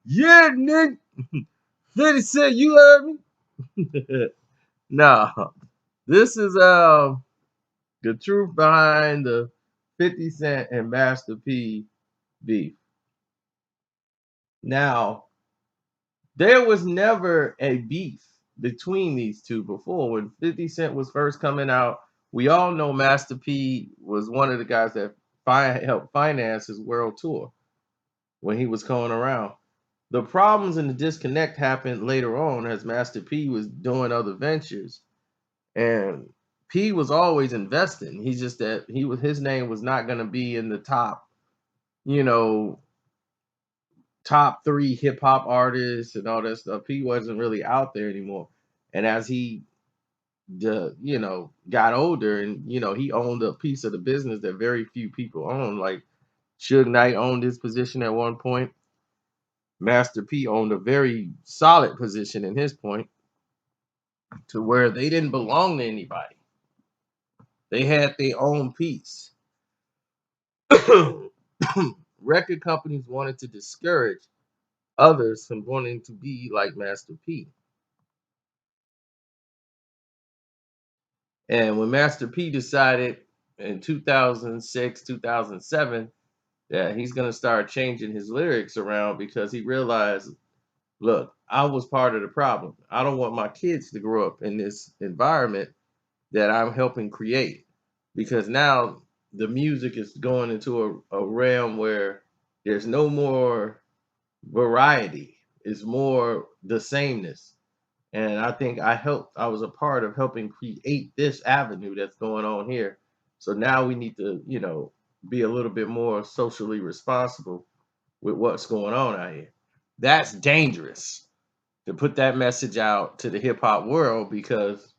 Yeah, nigga. 50 Cent, you heard me? No. This is the truth behind the 50 Cent and Master P beef. Now, there was never a beef between these two before. When 50 Cent was first coming out, we all know Master P was one of the guys that helped finance his world tour when he was going around. The problems and the disconnect happened later on as Master P was doing other ventures, and P was always investing. He's just that his name was not going to be in the top, you know, top three hip hop artists and all that stuff. He wasn't really out there anymore. And as he got older and he owned a piece of the business that very few people own. Like Suge Knight owned his position at one point. Master P owned a very solid position in his point to where they didn't belong to anybody. They had their own piece. Record companies wanted to discourage others from wanting to be like Master P. And when Master P decided in 2006, 2007 that he's going to start changing his lyrics around because he realized, look, I was part of the problem. I don't want my kids to grow up in this environment that I'm helping create because now the music is going into a realm where there's no more variety, it's more the sameness. And I think I was a part of helping create this avenue that's going on here. So now we need to, be a little bit more socially responsible with what's going on out here. That's dangerous to put that message out to the hip hop world because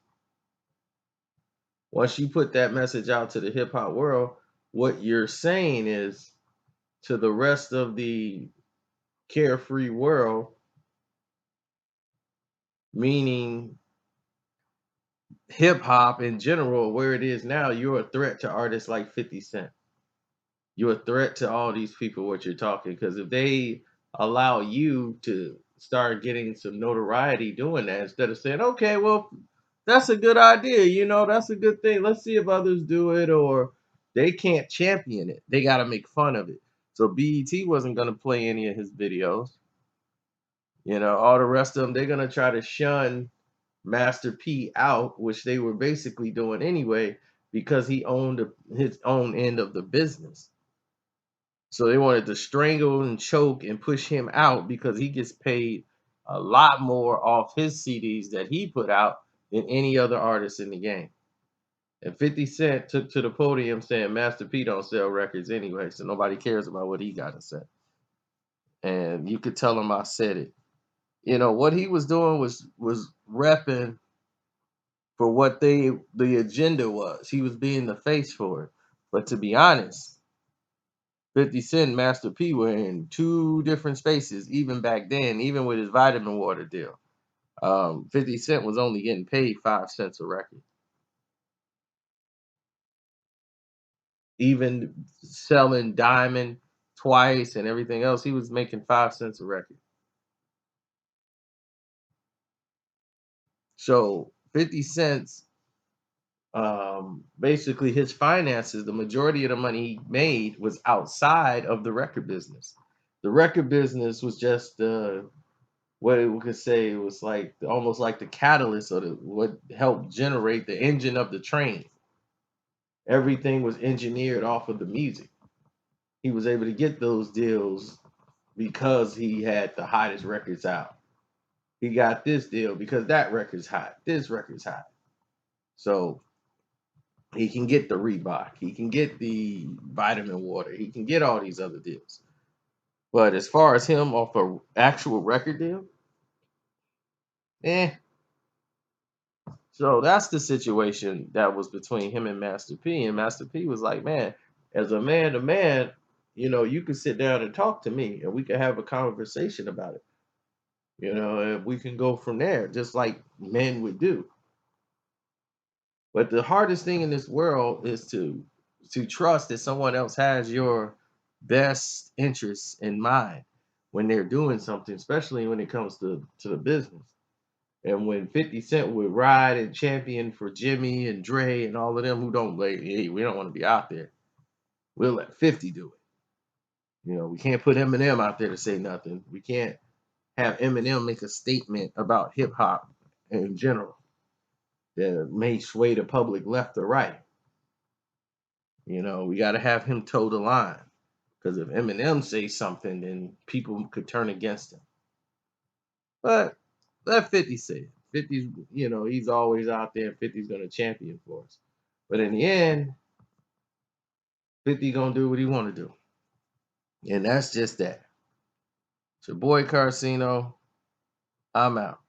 once you put that message out to the hip hop world, what you're saying is to the rest of the carefree world, meaning hip hop in general, where it is now, you're a threat to artists like 50 Cent. You're a threat to all these people, what you're talking, because if they allow you to start getting some notoriety doing that, instead of saying, okay, well, that's a good idea, that's a good thing. Let's see if others do it, or they can't champion it. They got to make fun of it. So BET wasn't going to play any of his videos. All the rest of them, they're going to try to shun Master P out, which they were basically doing anyway, because he owned his own end of the business. So they wanted to strangle and choke and push him out because he gets paid a lot more off his CDs that he put out than any other artist in the game. And 50 Cent took to the podium saying Master P don't sell records anyway, so nobody cares about what he got to say. And you could tell him I said it. What he was doing was repping for what the agenda was. He was being the face for it. But to be honest, 50 Cent and Master P were in two different spaces, even back then, even with his vitamin water deal. 50 Cent was only getting paid 5 cents a record. Even selling Diamond twice and everything else, he was making 5 cents a record. So 50 cents, basically his finances, the majority of the money he made was outside of the record business. The record business was just what we could say was like almost like the catalyst or what helped generate the engine of the train. Everything was engineered off of the music. He was able to get those deals because he had the hottest records out. He got this deal because that record's hot. This record's hot. So he can get the Reebok. He can get the vitamin water. He can get all these other deals. But as far as him off a actual record deal, eh. So that's the situation that was between him and Master P. And Master P was like, man, as a man to man, you can sit down and talk to me and we can have a conversation about it. And we can go from there, just like men would do. But the hardest thing in this world is to trust that someone else has your best interests in mind when they're doing something, especially when it comes to the business. And when 50 Cent would ride and champion for Jimmy and Dre and all of them who don't like, hey, we don't want to be out there. We'll let 50 do it. We can't put Eminem out there to say nothing. We can't have Eminem make a statement about hip hop in general that may sway the public left or right. We got to have him toe the line. Because if Eminem says something, then people could turn against him. But let 50 say it. 50's, he's always out there. 50's going to champion for us. But in the end, 50 going to do what he want to do. And that's just that. It's your boy Carcino. I'm out.